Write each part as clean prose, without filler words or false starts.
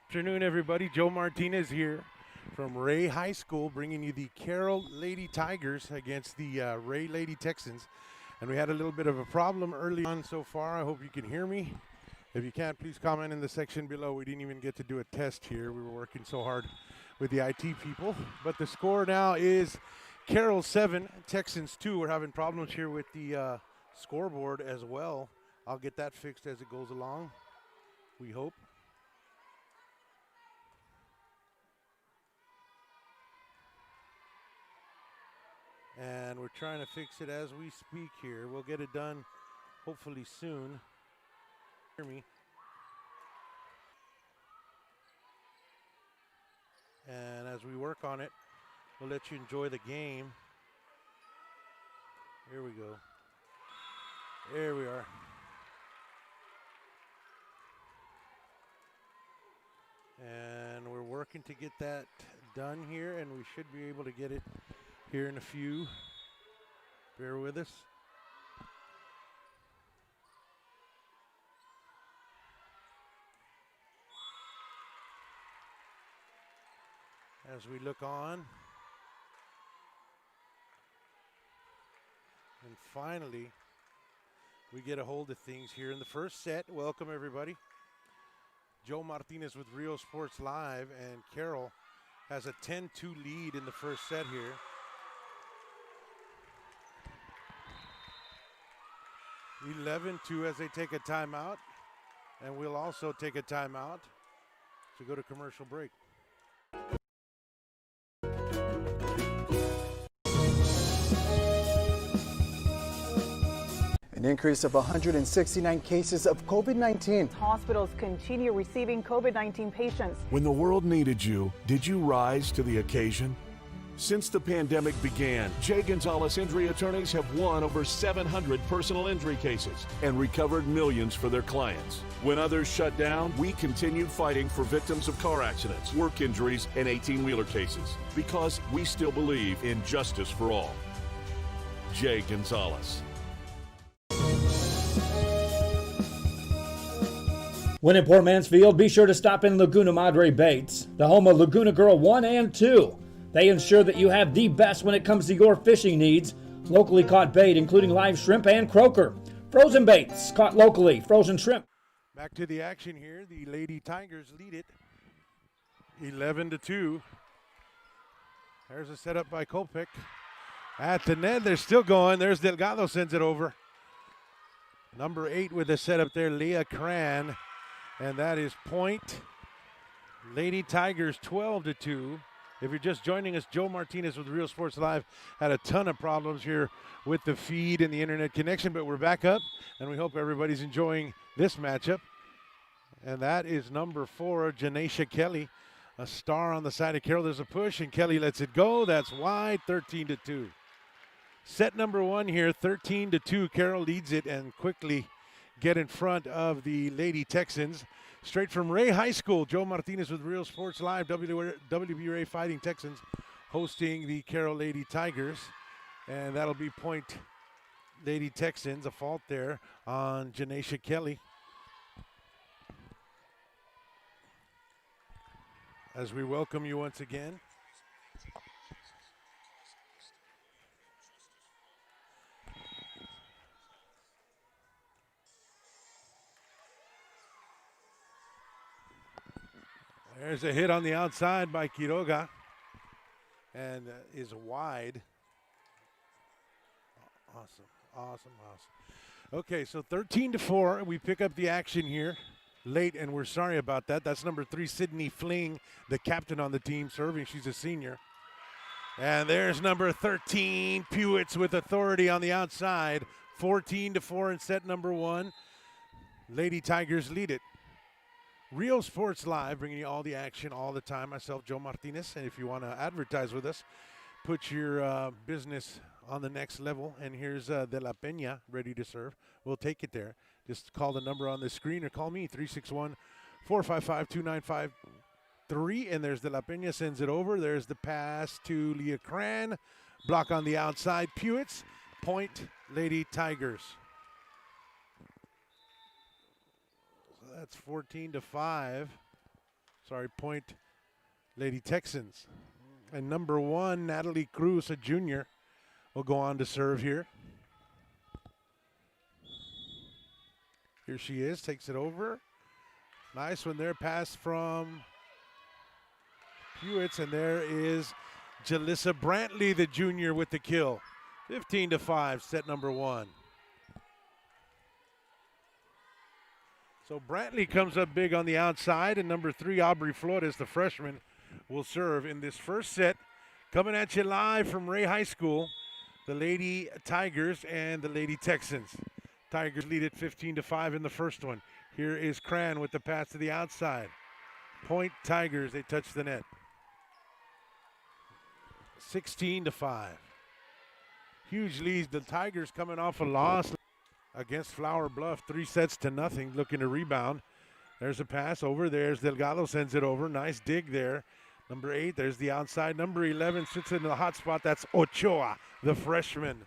Afternoon, everybody. Joe Martinez here from Ray High School, bringing you the Carroll Lady Tigers against the Ray Lady Texans. And we had a little bit of a problem early on so far. I hope you can hear me. If you can't, please comment in the section below. We didn't even get to do a test here. We were working so hard with the IT people. But the score now is Carroll 7, Texans 2. We're having problems here with the scoreboard as well. I'll get that fixed as it goes along, we hope. And we're trying to fix it as we speak here. We'll get it done hopefully soon. Hear me. And as we work on it, we'll let you enjoy the game. Here we go. There we are. And we're working to get that done here, and we should be able to get it here in a few. Bear with us. As we look on. And finally, we get a hold of things here in the first set. Welcome, everybody. Joe Martinez with Rio Sports Live, and Carroll has a 10-2 lead in the first set here. 11-2 as they take a timeout, and we'll also take a timeout to go to commercial break. An increase of 169 cases of COVID-19. Hospitals continue receiving COVID-19 patients. When the world needed you, did you rise to the occasion? Since the pandemic began, Jay Gonzalez Injury Attorneys have won over 700 personal injury cases and recovered millions for their clients. When others shut down, we continued fighting for victims of car accidents, work injuries, and 18-wheeler cases because we still believe in justice for all. Jay Gonzalez. When in Port Mansfield, be sure to stop in Laguna Madre Baits, the home of Laguna Girl 1 and 2. They ensure that you have the best when it comes to your fishing needs. Locally caught bait, including live shrimp and croaker. Frozen baits, caught locally, frozen shrimp. Back to the action here. The Lady Tigers lead it 11-2. There's a setup by Kopek. At the net, they're still going. There's Delgado, sends it over. Number 8 with the setup there, Leah Cran. And that is point. Lady Tigers 12-2. If you're just joining us, Joe Martinez with Real Sports Live had a ton of problems here with the feed and the internet connection, but we're back up, and we hope everybody's enjoying this matchup. And that is number 4, Janesha Kelly, a star on the side of Carroll. There's a push, and Kelly lets it go. That's wide, 13-2. Set number 1 here, 13-2. Carroll leads it and quickly get in front of the Lady Texans. Straight from Ray High School, Joe Martinez with Real Sports Live, WB Ray Fighting Texans hosting the Carroll Lady Tigers. And that'll be point Lady Texans, a fault there on Janesha Kelly. As we welcome you once again. There's a hit on the outside by Quiroga, and is wide. Awesome. Okay, so 13-4. We pick up the action here late, and we're sorry about that. That's number 3, Sydney Fling, the captain on the team, serving. She's a senior. And there's number 13, Pewitz with authority on the outside. 14-4 in set number 1. Lady Tigers lead it. Real Sports Live, bringing you all the action all the time. Myself, Joe Martinez, and if you want to advertise with us, put your business on the next level. And here's De La Peña ready to serve. We'll take it there. Just call the number on the screen or call me, 361-455-2953. And there's De La Peña, sends it over. There's the pass to Leah Cran. Block on the outside, Pewitz. Point, Lady Tigers. That's 14-5. Point Lady Texans. And number 1, Natalie Cruz, a junior, will go on to serve here. Here she is, takes it over. Nice one there, pass from Hewitts, and there is Jalissa Brantley, the junior, with the kill. 15-5, set number 1. So Brantley comes up big on the outside, and number 3, Aubrey Flores, the freshman, will serve in this first set. Coming at you live from Ray High School, the Lady Tigers and the Lady Texans. Tigers lead it 15-5 in the first one. Here is Cran with the pass to the outside. Point Tigers, they touch the net. 16-5. Huge lead. The Tigers coming off a loss against Flower Bluff, 3-0, looking to rebound. There's a pass over. There's Delgado, sends it over. Nice dig there. Number 8, there's the outside. Number 11 sits in the hot spot. That's Ochoa, the freshman.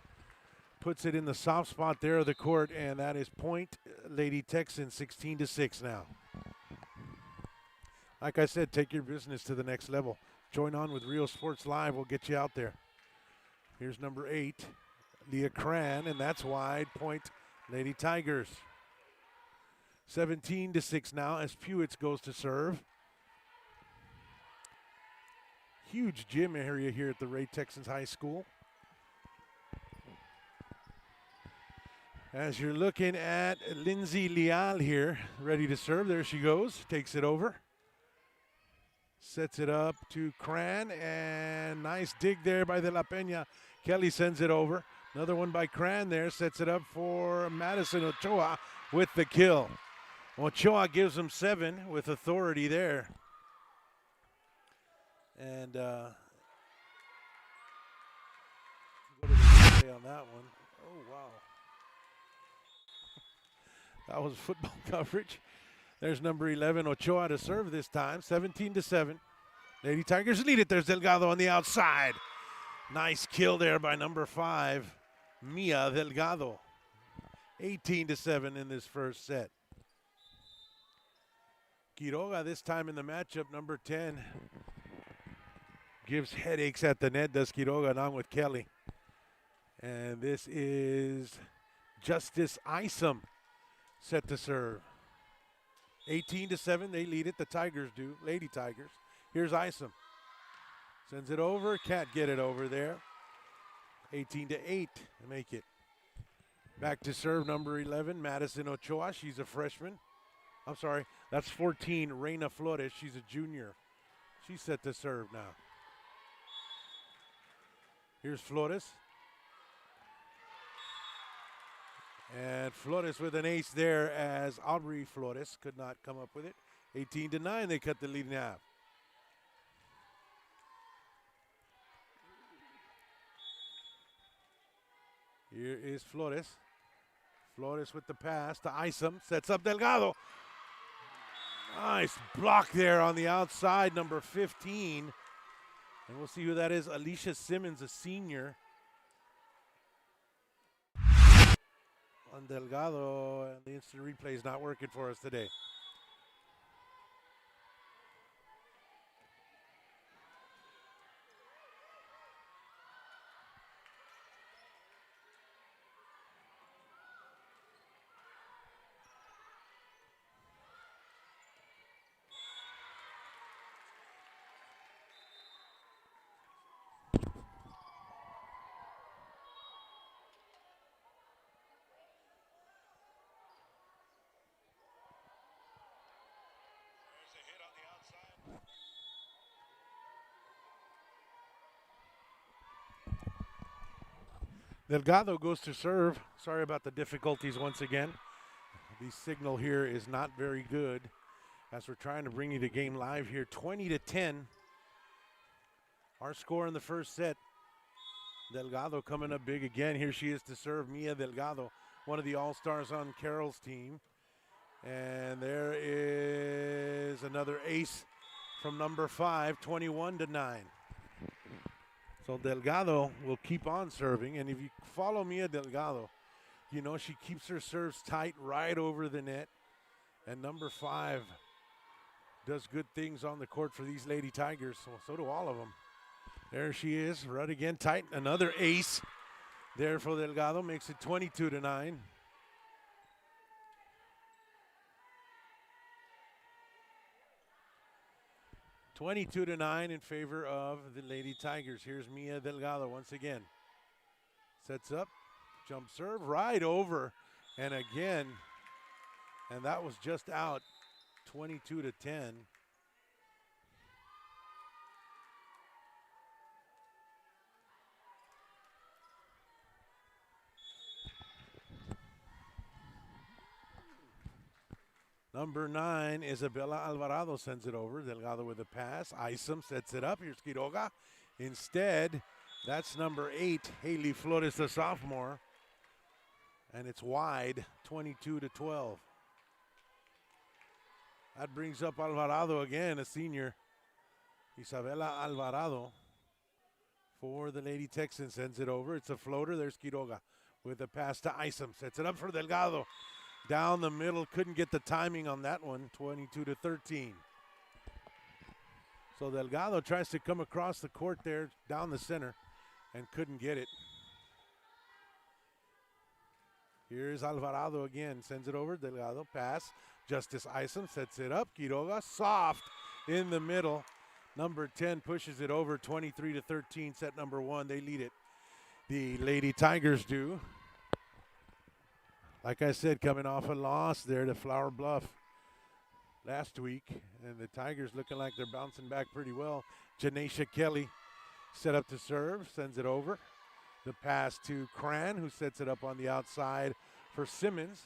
Puts it in the soft spot there of the court, and that is Point Lady Texans, 16-6 now. Like I said, take your business to the next level. Join on with Real Sports Live. We'll get you out there. Here's number 8, Leah Cran, and that's wide. Point Lady Tigers. 17-6 now as Pewitz goes to serve. Huge gym area here at the Ray Texans High School. As you're looking at Lindsay Leal here, ready to serve. There she goes, takes it over. Sets it up to Cran, and nice dig there by De La Peña. Kelly sends it over. Another one by Cran there, sets it up for Madison Ochoa with the kill. Ochoa gives him 7 with authority there. And go to the replay on that one. Oh, wow. That was football coverage. There's number 11, Ochoa, to serve this time, 17-7. Lady Tigers lead it. There's Delgado on the outside. Nice kill there by number 5, Mia Delgado. 18-7 in this first set. Quiroga this time in the matchup, number 10. Gives headaches at the net, does Quiroga, along with Kelly. And this is Justice Isom set to serve. 18-7, they lead it. The Tigers do, Lady Tigers. Here's Isom. Sends it over, can't get it over there. 18-8 to make it. Back to serve, number 11, Madison Ochoa. She's a freshman. I'm sorry, that's 14, Reina Flores. She's a junior. She's set to serve now. Here's Flores. And Flores with an ace there as Aubrey Flores could not come up with it. 18-9, they cut the lead in half. Here is Flores. Flores with the pass to Isom. Sets up Delgado. Nice block there on the outside, number 15. And we'll see who that is. Alicia Simmons, a senior. On Delgado, and the instant replay is not working for us today. Delgado goes to serve. Sorry about the difficulties once again. The signal here is not very good as we're trying to bring you the game live here. 20-10. Our score in the first set. Delgado coming up big again. Here she is to serve, Mia Delgado, one of the all-stars on Carroll's team. And there is another ace from number 5, 21-9. So Delgado will keep on serving, and if you follow Mia Delgado, you know she keeps her serves tight right over the net. And number 5 does good things on the court for these Lady Tigers. So do all of them. There she is, right again, tight. Another ace there for Delgado, makes it 22-9. (22-9) in favor of the Lady Tigers. Here's Mia Delgado once again. Sets up, jump serve, right over, and again, and that was just out, 22-10. Number 9, Isabella Alvarado sends it over. Delgado with a pass. Isom sets it up. Here's Quiroga. Instead, that's number 8, Haley Flores, the sophomore. And it's wide, 22-12. That brings up Alvarado again, a senior. Isabella Alvarado for the Lady Texans sends it over. It's a floater. There's Quiroga with a pass to Isom. Sets it up for Delgado. Down the middle, couldn't get the timing on that one, 22-13. So Delgado tries to come across the court there, down the center, and couldn't get it. Here's Alvarado again, sends it over, Delgado, pass. Justice Isom sets it up, Quiroga, soft in the middle. Number 10 pushes it over, 23-13, set number 1, they lead it. The Lady Tigers do. Like I said, coming off a loss there to Flower Bluff last week, and the Tigers looking like they're bouncing back pretty well. Janesha Kelly set up to serve, sends it over. The pass to Cran, who sets it up on the outside for Simmons.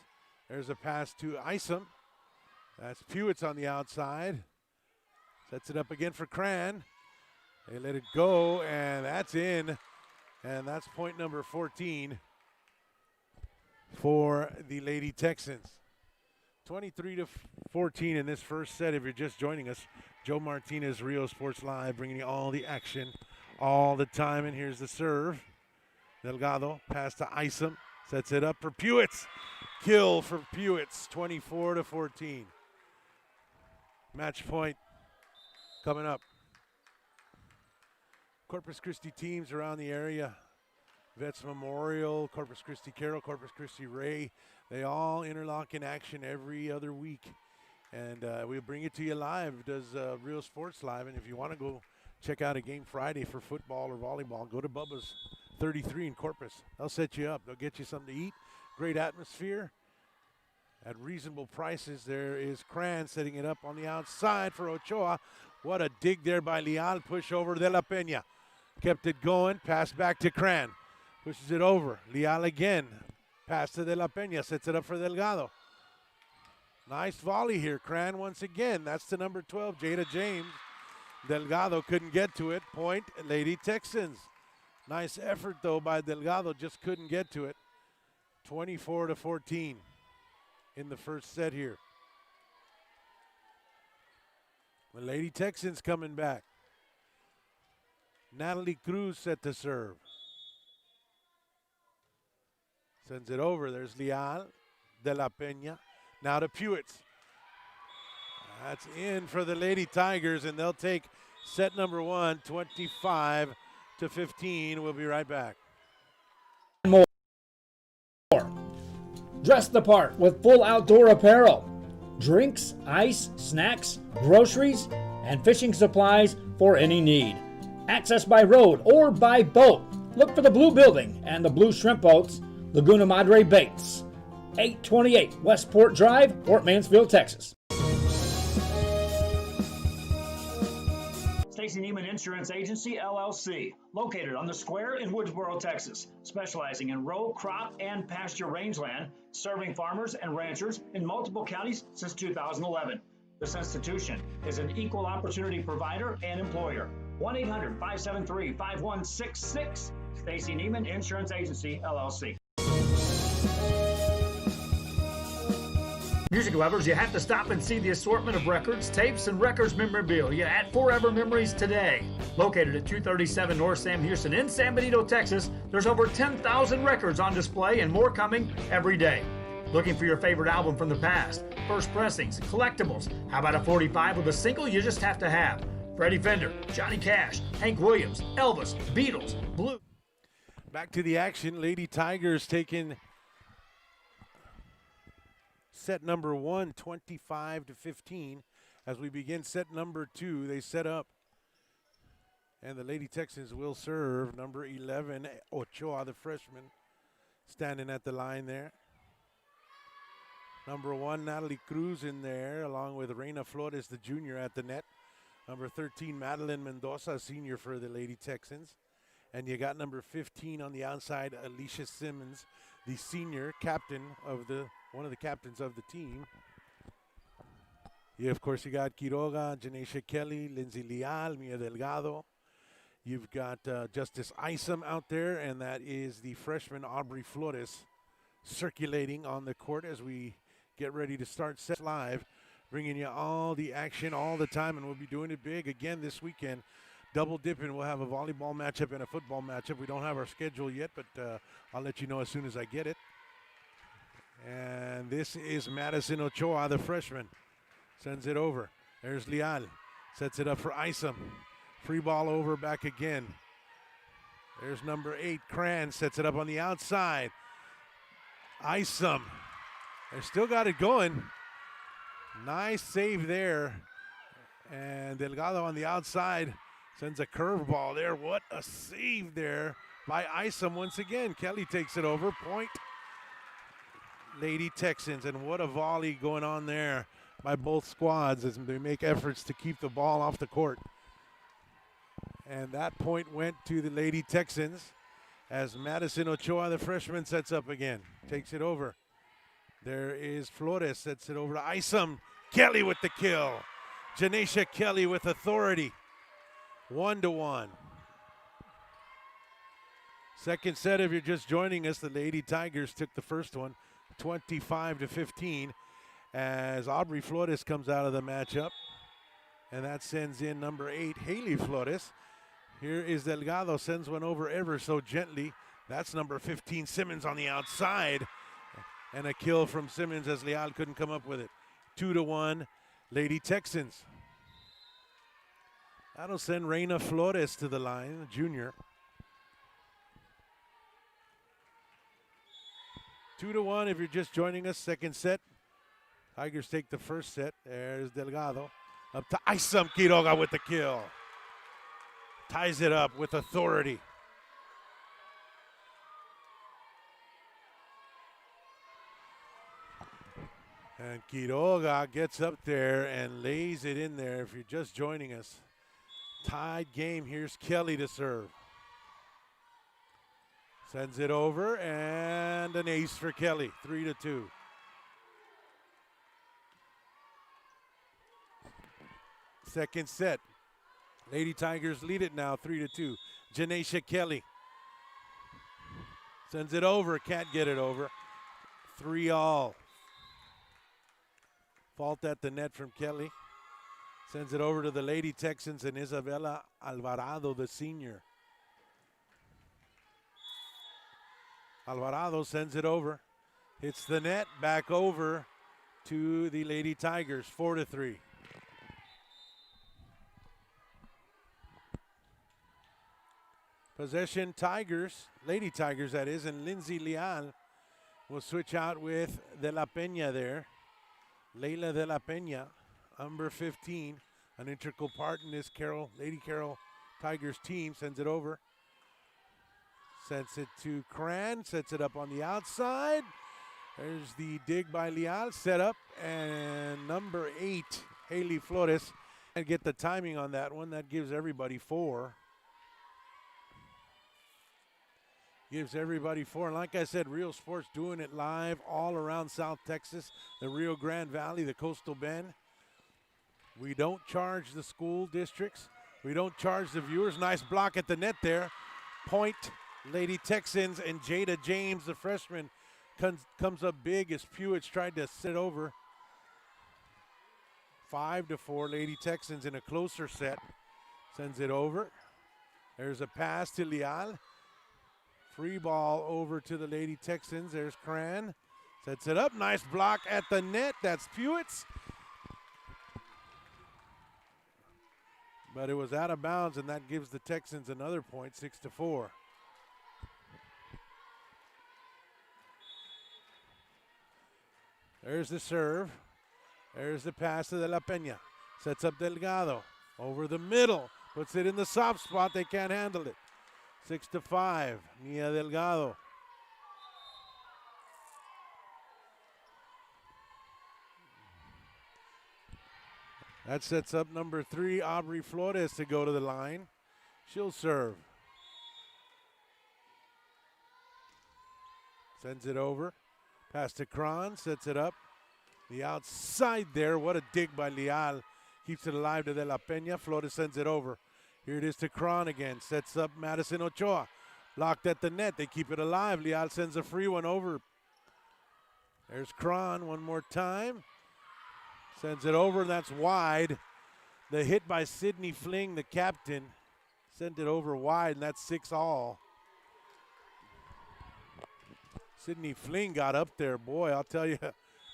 There's a pass to Isom. That's Pewett's on the outside. Sets it up again for Cran. They let it go, and that's in. And that's point number 14 for the Lady Texans. 23-14 in this first set. If you're just joining us, Joe Martinez, Rio Sports Live, bringing you all the action all the time. And here's the serve. Delgado, pass to Isom, sets it up for Pewett's. Kill for Pewett's, 24-14. Match point coming up. Corpus Christi teams around the area. Vets Memorial, Corpus Christi Carroll, Corpus Christi Ray, they all interlock in action every other week. And we bring it to you live, does Real Sports Live. And if you want to go check out a game Friday for football or volleyball, go to Bubba's 33 in Corpus. They'll set you up. They'll get you something to eat. Great atmosphere at reasonable prices. There is Cran setting it up on the outside for Ochoa. What a dig there by Leal. Push over De La Peña. Kept it going. Pass back to Cran. Pushes it over. Leal again. Pass to De La Peña. Sets it up for Delgado. Nice volley here. Cran once again. That's the number 12, Jada James. Delgado couldn't get to it. Point, Lady Texans. Nice effort, though, by Delgado. Just couldn't get to it. 24-14 in the first set here. The Lady Texans coming back. Natalie Cruz set to serve. Sends it over. There's Leal, De La Peña. Now to Pewett's. That's in for the Lady Tigers, and they'll take set number 1, 25-15. We'll be right back. More. Dress the part with full outdoor apparel. Drinks, ice, snacks, groceries, and fishing supplies for any need. Access by road or by boat. Look for the blue building and the blue shrimp boats, Laguna Madre Baits. 828 Westport Drive, Port Mansfield, Texas. Stacy Neiman Insurance Agency, LLC, located on the Square in Woodsboro, Texas, specializing in row, crop, and pasture rangeland, serving farmers and ranchers in multiple counties since 2011. This institution is an equal opportunity provider and employer. 1-800-573-5166. Stacy Neiman Insurance Agency, LLC. Music lovers, you have to stop and see the assortment of records, tapes, and records memorabilia at Forever Memories today. Located at 237 North Sam Houston in San Benito, Texas, there's over 10,000 records on display and more coming every day. Looking for your favorite album from the past? First pressings, collectibles. How about a 45 with a single you just have to have? Freddie Fender, Johnny Cash, Hank Williams, Elvis, Beatles, Blue. Back to the action. Lady Tigers taking set number 1, 25-15. As we begin set number 2, they set up. And the Lady Texans will serve number 11, Ochoa, the freshman, standing at the line there. Number 1, Natalie Cruz in there, along with Reina Flores, the junior, at the net. Number 13, Madeline Mendoza, senior for the Lady Texans. And you got number 15 on the outside, Alicia Simmons, the senior captain of one of the captains of the team. Of course, you got Quiroga, Janesha Kelly, Lindsay Leal, Mia Delgado. You've got Justice Isom out there, and that is the freshman Aubrey Flores circulating on the court as we get ready to start set live, bringing you all the action all the time, and we'll be doing it big again this weekend. Double dipping. We'll have a volleyball matchup and a football matchup. We don't have our schedule yet, but I'll let you know as soon as I get it. And this is Madison Ochoa, the freshman. Sends it over. There's Leal. Sets it up for Isom. Free ball over, back again. There's number 8, Cran. Sets it up on the outside. Isom. They still got it going. Nice save there. And Delgado on the outside sends a curveball there. What a save there by Isom once again. Kelly takes it over. Point Lady Texans. And what a volley going on there by both squads as they make efforts to keep the ball off the court. And that point went to the Lady Texans as Madison Ochoa, the freshman, sets up again. Takes it over. There is Flores, sets it over to Isom. Kelly with the kill. Janesha Kelly with authority. 1-1. Second set, if you're just joining us, the Lady Tigers took the first one, 25-15, as Aubrey Flores comes out of the matchup. And that sends in number 8, Haley Flores. Here is Delgado, sends one over ever so gently. That's number 15, Simmons on the outside. And a kill from Simmons as Leal couldn't come up with it. 2-1, Lady Texans. That'll send Reina Flores to the line, junior. 2-1 if you're just joining us, second set. Tigers take the first set. There's Delgado. Up to Isom. Quiroga with the kill. Ties it up with authority. And Quiroga gets up there and lays it in there if you're just joining us. Tied game. Here's Kelly to serve. Sends it over and an ace for Kelly. 3-2. Second set. Lady Tigers lead it now, 3-2. Janesha Kelly sends it over, can't get it over. 3-all. Fault at the net from Kelly. Sends it over to the Lady Texans and Isabella Alvarado, the senior. Alvarado sends it over. Hits the net, back over to the Lady Tigers, 4-3. Possession Tigers, Lady Tigers that is, and Lindsay Leal will switch out with De La Peña there. Leila De La Peña, number 15, an integral part in this Lady Carroll Tigers team, sends it over. Sends it to Cran, sets it up on the outside. There's the dig by Leal, set up, and number 8, Haley Flores. And get the timing on that one, that gives everybody 4. Gives everybody 4. And like I said, Real Sports doing it live all around South Texas, the Rio Grande Valley, the Coastal Bend. We don't charge the school districts. We don't charge the viewers. Nice block at the net there. Point Lady Texans, and Jada James, the freshman, comes up big as Pewitz tried to sit over. 5-4, Lady Texans in a closer set. Sends it over. There's a pass to Leal. Free ball over to the Lady Texans. There's Cran. Sets it up. Nice block at the net. That's Pewett's. But it was out of bounds, and that gives the Texans another point, 6-4. There's the serve. There's the pass to De La Peña. Sets up Delgado. Over the middle. Puts it in the soft spot. They can't handle it. 6-5. Mia Delgado. That sets up number 3, Aubrey Flores, to go to the line. She'll serve. Sends it over. Pass to Cron. Sets it up. The outside there. What a dig by Leal. Keeps it alive to De La Peña. Flores sends it over. Here it is to Cron again. Sets up Madison Ochoa. Locked at the net. They keep it alive. Leal sends a free one over. There's Cron one more time. Sends it over, and that's wide. The hit by Sidney Fling, the captain, sent it over wide, and that's 6-all. Sidney Fling got up there. Boy, I'll tell you,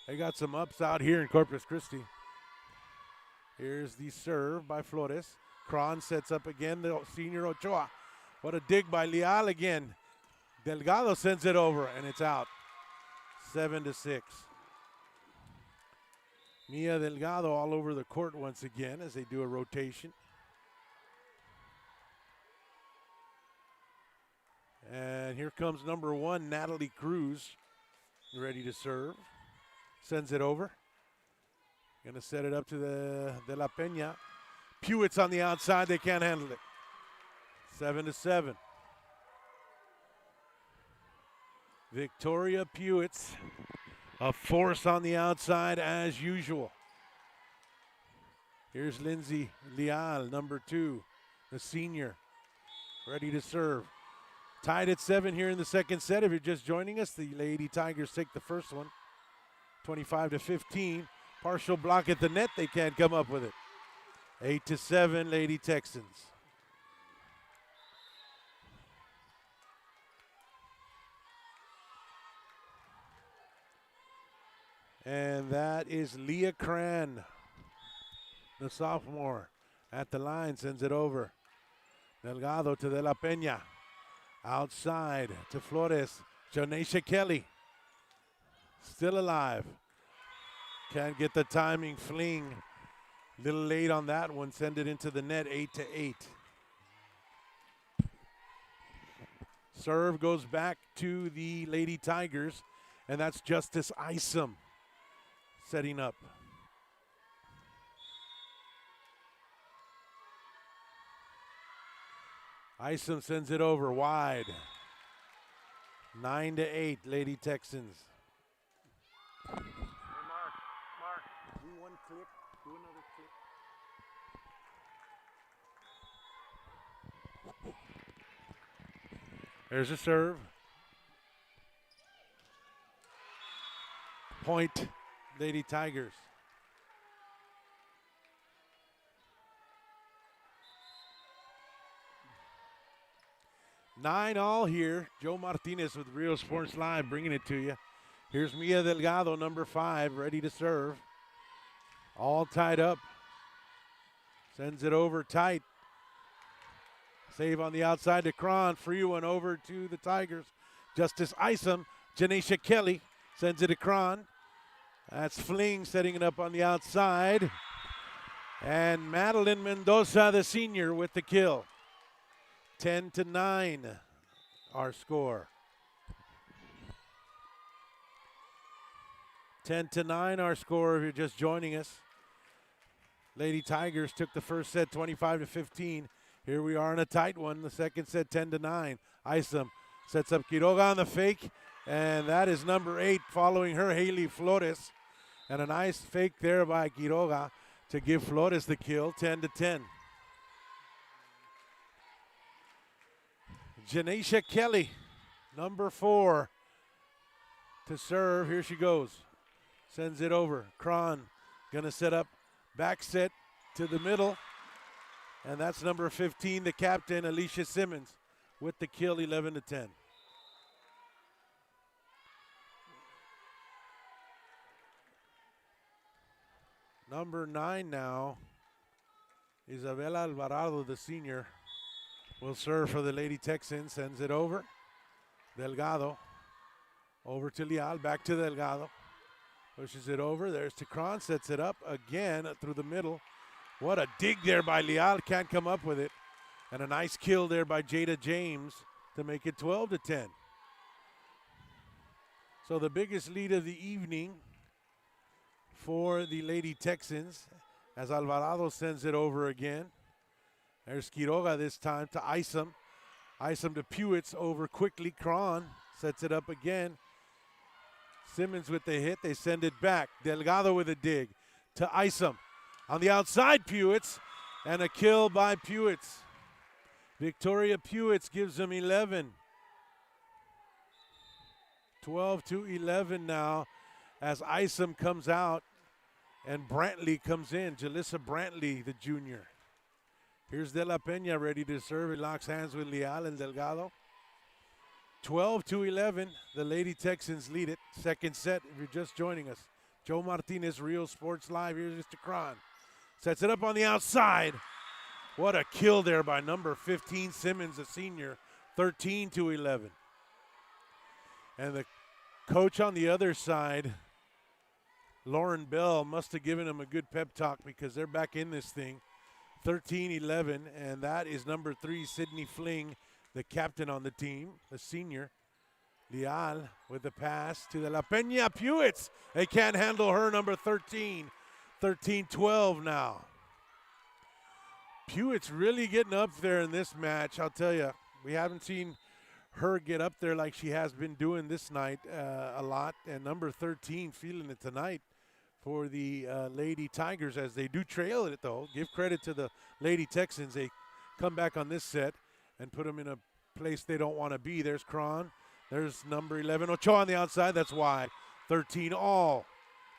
they got some ups out here in Corpus Christi. Here's the serve by Flores. Cron sets up again, the senior Ochoa. What a dig by Leal again. Delgado sends it over, and it's out. 7-6. Mia Delgado all over the court once again as they do a rotation. And here comes number 1, Natalie Cruz, ready to serve. Sends it over. Going to set it up to the De La Peña. Pewett's on the outside. They can't handle it. 7-7. Victoria Pewett's a force on the outside as usual. Here's Lindsay Leal, number 2, the senior, ready to serve. Tied at 7 here in the second set. If you're just joining us, the Lady Tigers take the first one, 25-15. Partial block at the net. They can't come up with it. 8-7, Lady Texans. And that is Leah Cran, the sophomore, at the line, sends it over. Delgado to De La Peña. Outside to Flores. Janesha Kelly, still alive. Can't get the timing. Fling, little late on that one. Send it into the net, 8-8. Serve goes back to the Lady Tigers, and that's Justice Isom setting up. Isom sends it over wide. 9-8, Lady Texans. Hey, Mark, do one click, do another click. There's a serve. Point, Lady Tigers. Nine all here. Joe Martinez with Rio Sports Live bringing it to you. Here's Mia Delgado, number 5, ready to serve. All tied up. Sends it over tight. Save on the outside to Cron. Free one over to the Tigers. Justice Isom. Janesha Kelly sends it to Cron. That's Fling setting it up on the outside. And Madeline Mendoza, the senior, with the kill. 10-9, our score. 10-9, our score, if you're just joining us. Lady Tigers took the first set 25-15. Here we are in a tight one. The second set 10-9. Isom sets up Quiroga on the fake, and that is number 8 following her, Haley Flores. And a nice fake there by Quiroga to give Flores the kill, 10-10. Janesha Kelly, number 4, to serve. Here she goes. Sends it over. Cron gonna set up back set to the middle. And that's number 15, the captain, Alicia Simmons, with the kill, 11-10. Number 9 now, Isabela Alvarado, the senior, will serve for the Lady Texans. Sends it over. Delgado over to Leal, back to Delgado. Pushes it over. There's Tacron, sets it up again through the middle. What a dig there by Leal. Can't come up with it. And a nice kill there by Jada James to make it 12-10. So the biggest lead of the evening for the Lady Texans as Alvarado sends it over again. There's Quiroga this time to Isom. Isom to Pewitz over quickly. Cron sets it up again. Simmons with the hit. They send it back. Delgado with a dig to Isom. On the outside, Pewitz. And a kill by Pewitz. Victoria Pewitz gives them 11. 12-11 now as Isom comes out and Brantley comes in. Jalissa Brantley, the junior. Here's De La Peña ready to serve. He locks hands with Leal and Delgado. 12-11, the Lady Texans lead it. Second set, if you're just joining us. Joe Martinez, Rio Sports Live. Here's Mr. Cron. Sets it up on the outside. What a kill there by number 15, Simmons, a senior. 13-11. And the coach on the other side, Lauren Bell, must have given him a good pep talk because they're back in this thing. 13-11, and that is number 3, Sydney Fling, the captain on the team, the senior. Leal with the pass to De La Peña. Pewitz, they can't handle her, number 13. 13-12 now. Pewitz really getting up there in this match, I'll tell you. We haven't seen her get up there like she has been doing this night a lot. And number 13 feeling it tonight for the Lady Tigers as they do trail it, though. Give credit to the Lady Texans. They come back on this set and put them in a place they don't want to be. There's Cron. There's number 11, Ochoa on the outside. That's wide. 13 all.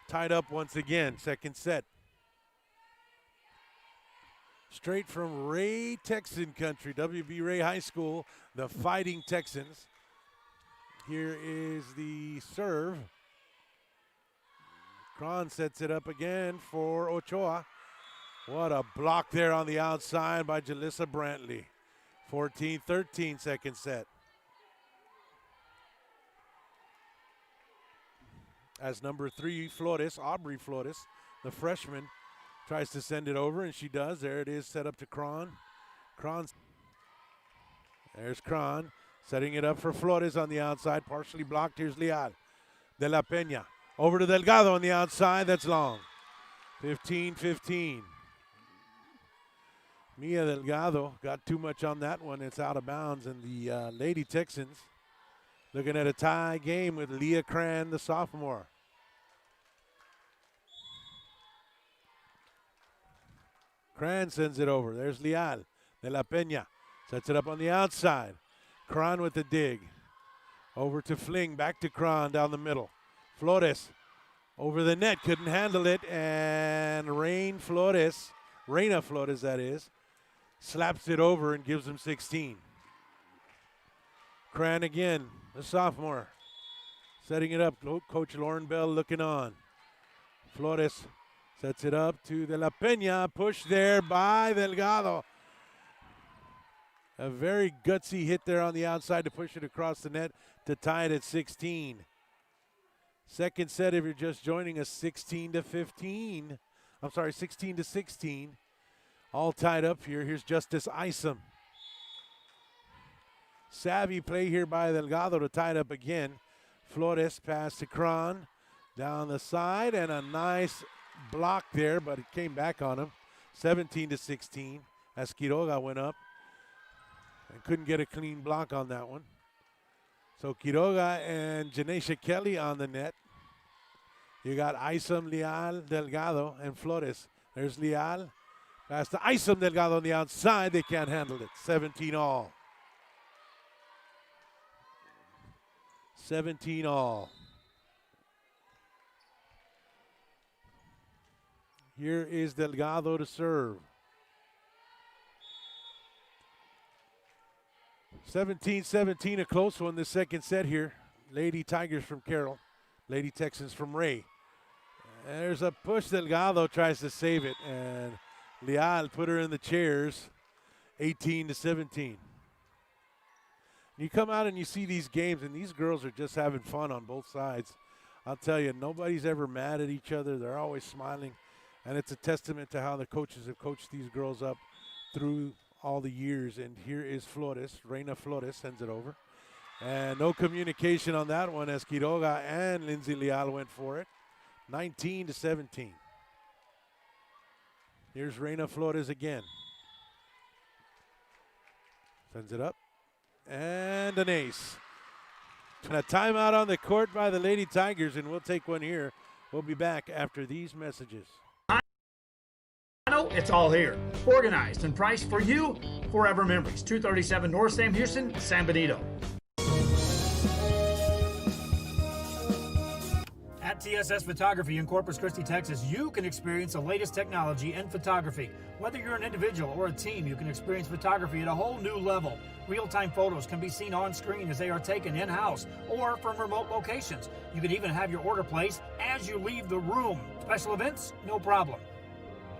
Tied up once again. Second set. Straight from Ray, Texan country, WB Ray High School, the Fighting Texans. Here is the serve. Cron sets it up again for Ochoa. What a block there on the outside by Jalissa Brantley. 14-13 second set. As number 3, Flores, Aubrey Flores, the freshman, tries to send it over, and she does. There it is, set up to Cron. There's Cron, setting it up for Flores on the outside, partially blocked. Here's Leal. De La Peña, over to Delgado on the outside. That's long. 15-15. Mia Delgado got too much on that one. It's out of bounds, and the Lady Texans looking at a tie game with Leah Cran, the sophomore. Cran sends it over. There's Leal. De La Peña sets it up on the outside. Cron with the dig. Over to Fling. Back to Cron down the middle. Flores over the net. Couldn't handle it. And Reina Flores, that is, slaps it over and gives them 16. Cran again, the sophomore. Setting it up. Coach Lauren Bell looking on. Flores sets it up to De La Peña. Push there by Delgado. A very gutsy hit there on the outside to push it across the net to tie it at 16. Second set, if you're just joining us, 16-15. I'm sorry, 16-16. All tied up here. Here's Justice Isom. Savvy play here by Delgado to tie it up again. Flores pass to Cron. Down the side, and a nice block there, but it came back on him. 17-16 as Quiroga went up and couldn't get a clean block on that one. So Quiroga and Janesha Kelly on the net. You got Isom, Leal, Delgado, and Flores. There's Leal. Pass to Isom, Delgado on the outside. They can't handle it. 17 all. 17 all. Here is Delgado to serve. 17-17, a close one, the second set here. Lady Tigers from Carroll. Lady Texans from Ray. There's a push. Delgado tries to save it, and Leal put her in the chairs, 18-17. You come out and you see these games, and these girls are just having fun on both sides. I'll tell you, nobody's ever mad at each other. They're always smiling, and it's a testament to how the coaches have coached these girls up through all the years. And here is Flores. Reina Flores sends it over. And no communication on that one as Quiroga and Lindsay Leal went for it. 19-17. Here's Reina Flores again. Sends it up. And an ace. And a timeout on the court by the Lady Tigers, and we'll take one here. We'll be back after these messages. It's all here, organized and priced for you. Forever Memories, 237 North Sam Houston, San Benito. At TSS Photography in Corpus Christi, Texas, you can experience the latest technology in photography. Whether you're an individual or a team, you can experience photography at a whole new level. Real-time photos can be seen on screen as they are taken in-house or from remote locations. You can even have your order placed as you leave the room. Special events? No problem.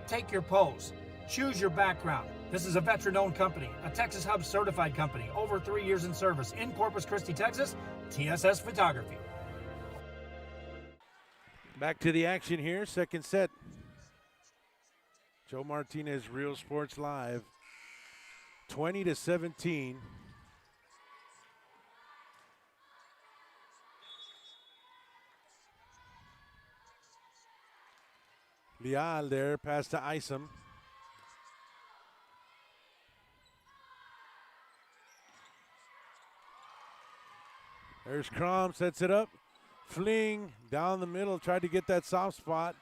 Take your pose. Choose your background. This is a veteran-owned company, a Texas Hub certified company, over 3 years in service in Corpus Christi, Texas, TSS Photography. Back to the action here, second set. Joe Martinez, Real Sports Live. 20-17. Leal there, pass to Isom. There's Crom, sets it up. Fling down the middle, tried to get that soft spot.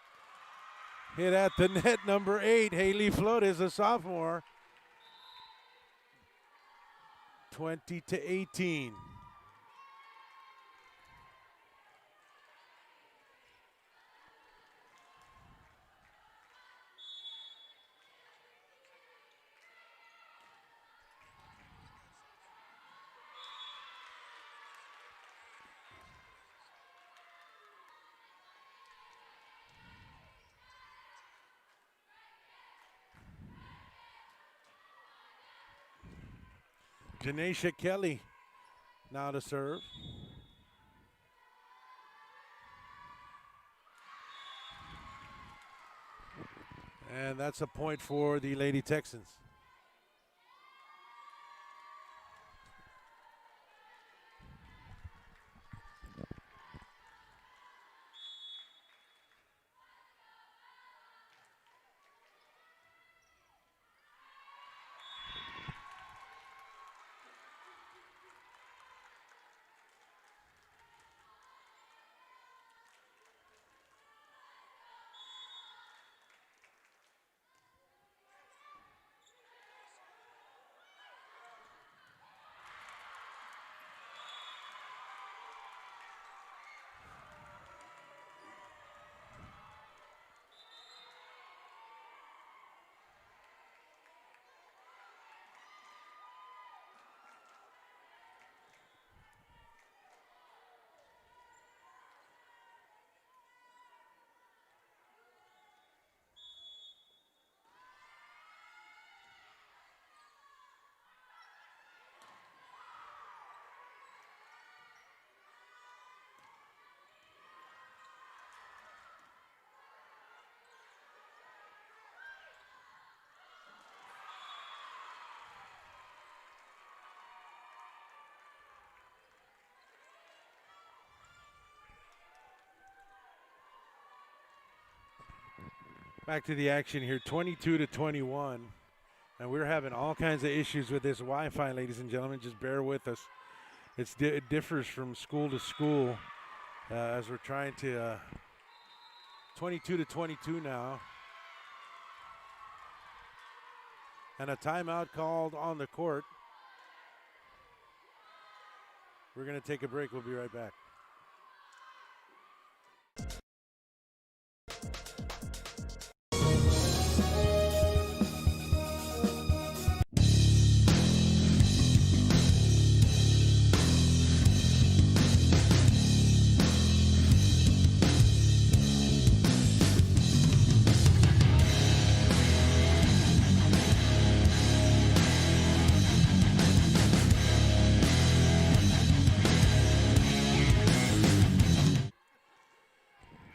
Hit at the net, number 8, Haley Flores, a sophomore. 20-18. Janesha Kelly now to serve. And that's a point for the Lady Texans. Back to the action here, 22-21. And we're having all kinds of issues with this Wi-Fi, ladies and gentlemen. Just bear with us. It differs from school to school as we're trying to 22-22 now. And a timeout called on the court. We're going to take a break. We'll be right back.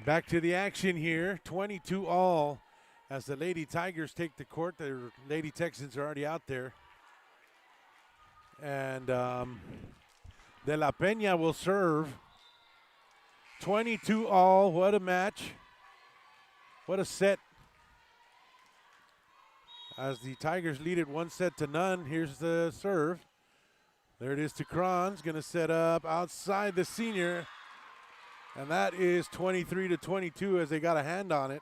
Back to the action here, 22-all as the Lady Tigers take the court. The Lady Texans are already out there. And De La Peña will serve. 22-all, what a match. What a set. As the Tigers lead it 1-0. Here's the serve. There it is to Kranz, gonna set up outside the senior. And that is 23-22 as they got a hand on it.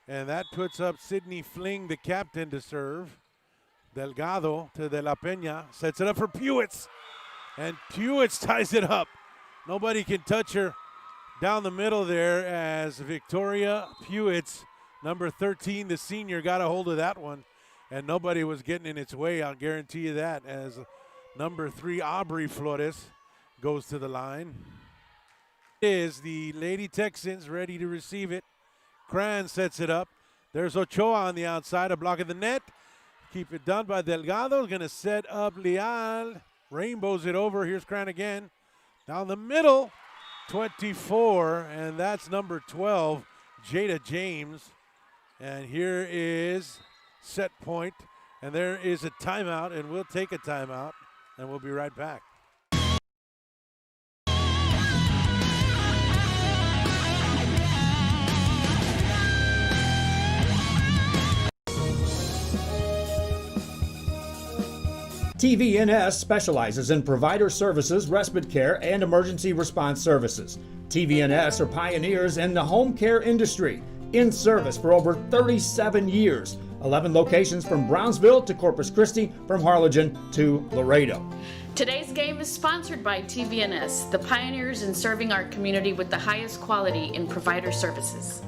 And that puts up Sidney Fling, the captain, to serve. Delgado to De La Peña, sets it up for Pewitz. And Pewitz ties it up. Nobody can touch her down the middle there as Victoria Pewitz, number 13, the senior, got a hold of that one. And nobody was getting in its way, I'll guarantee you that, as number 3, Aubrey Flores, goes to the line. Is the Lady Texans ready to receive it. Cran sets it up. There's Ochoa on the outside, a block of the net. Keep it done by Delgado. Going to set up Leal. Rainbows it over. Here's Cran again. Down the middle, 24, and that's number 12, Jada James. And here is set point, and there is a timeout, and we'll take a timeout, and we'll be right back. TVNS specializes in provider services, respite care, and emergency response services. TVNS are pioneers in the home care industry, in service for over 37 years. 11 locations from Brownsville to Corpus Christi, from Harlingen to Laredo. Today's game is sponsored by TVNS, the pioneers in serving our community with the highest quality in provider services.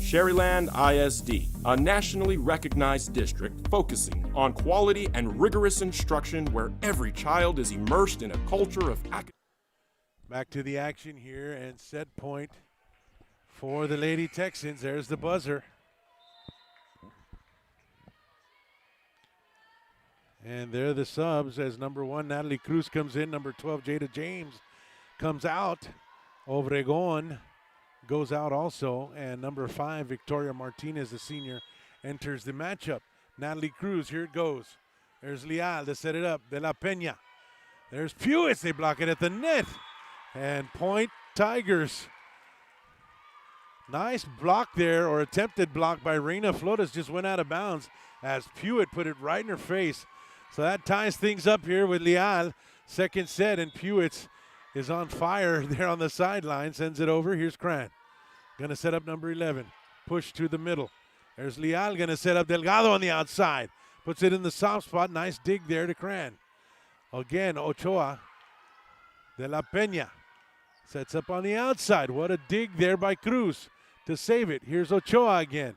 Sherryland ISD, a nationally recognized district focusing on quality and rigorous instruction where every child is immersed in a culture of academic. Back to the action here, and set point for the Lady Texans. There's the buzzer. And there are the subs as number 1, Natalie Cruz, comes in. Number 12, Jada James, comes out. Obregon goes out also. And number 5, Victoria Martinez, the senior, enters the matchup. Natalie Cruz, here it goes. There's Leal to set it up. De La Peña. There's Pewitz. They block it at the net. And point Tigers. Nice block there, or attempted block by Reina Flores, just went out of bounds as Pewitz put it right in her face. So that ties things up here with Leal. Second set, and Pewitz is on fire there on the sideline, sends it over. Here's Cran. Gonna set up number 11. Push to the middle. There's Leal, gonna set up Delgado on the outside. Puts it in the soft spot. Nice dig there to Cran. Again, Ochoa. De La Peña sets up on the outside. What a dig there by Cruz to save it. Here's Ochoa again.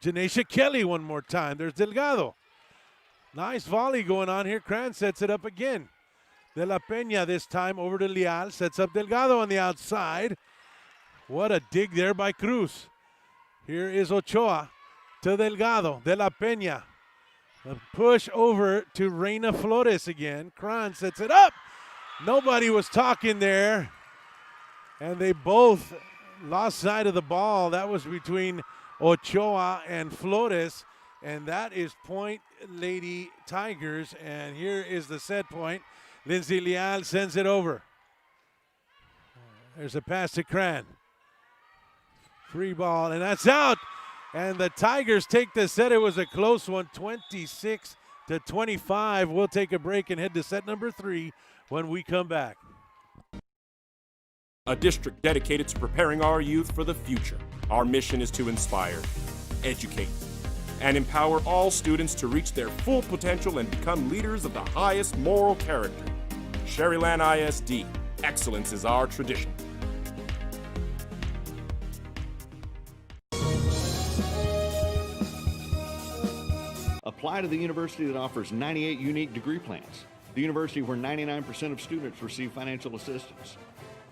Janesha Kelly one more time. There's Delgado. Nice volley going on here. Cran sets it up again. De La Peña this time over to Leal. Sets up Delgado on the outside. What a dig there by Cruz. Here is Ochoa to Delgado. De La Peña. A push over to Reina Flores again. Cran sets it up. Nobody was talking there. And they both lost sight of the ball. That was between Ochoa and Flores. And that is point Lady Tigers. And here is the set point. Lindsay Leal sends it over. There's a pass to Cran. Free ball, and that's out. And the Tigers take the set. It was a close one, 26-25. We'll take a break and head to set number 3 when we come back. A district dedicated to preparing our youth for the future. Our mission is to inspire, educate, and empower all students to reach their full potential and become leaders of the highest moral character. Sherryland ISD, excellence is our tradition. Apply to the university that offers 98 unique degree plans. The university where 99% of students receive financial assistance.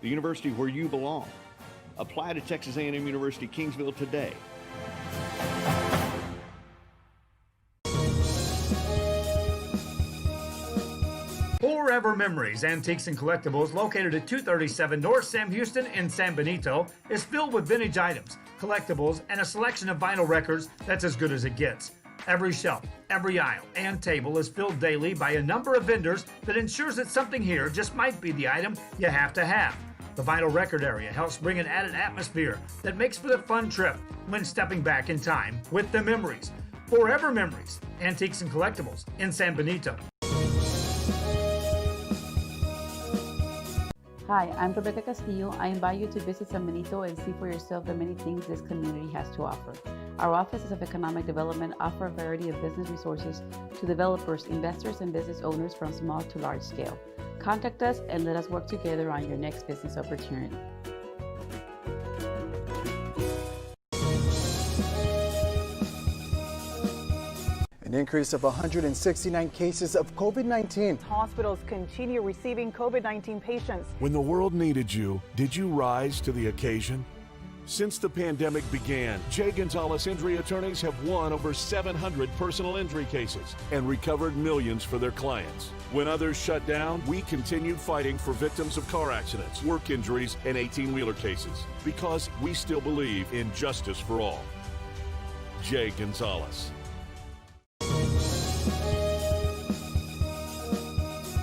The university where you belong. Apply to Texas A&M University Kingsville today. Forever Memories Antiques and Collectibles, located at 237 North Sam Houston in San Benito, is filled with vintage items, collectibles, and a selection of vinyl records that's as good as it gets. Every shelf, every aisle, and table is filled daily by a number of vendors that ensures that something here just might be the item you have to have. The vinyl record area helps bring an added atmosphere that makes for a fun trip when stepping back in time with the memories. Forever Memories, Antiques and Collectibles in San Benito. Hi, I'm Rebecca Castillo. I invite you to visit San Benito and see for yourself the many things this community has to offer. Our offices of economic development offer a variety of business resources to developers, investors, and business owners from small to large scale. Contact us and let us work together on your next business opportunity. An increase of 169 cases of COVID-19. Hospitals continue receiving COVID-19 patients. When the world needed you, did you rise to the occasion? Since the pandemic began, Jay Gonzalez Injury Attorneys have won over 700 personal injury cases and recovered millions for their clients. When others shut down, we continued fighting for victims of car accidents, work injuries, and 18-wheeler cases because we still believe in justice for all. Jay Gonzalez.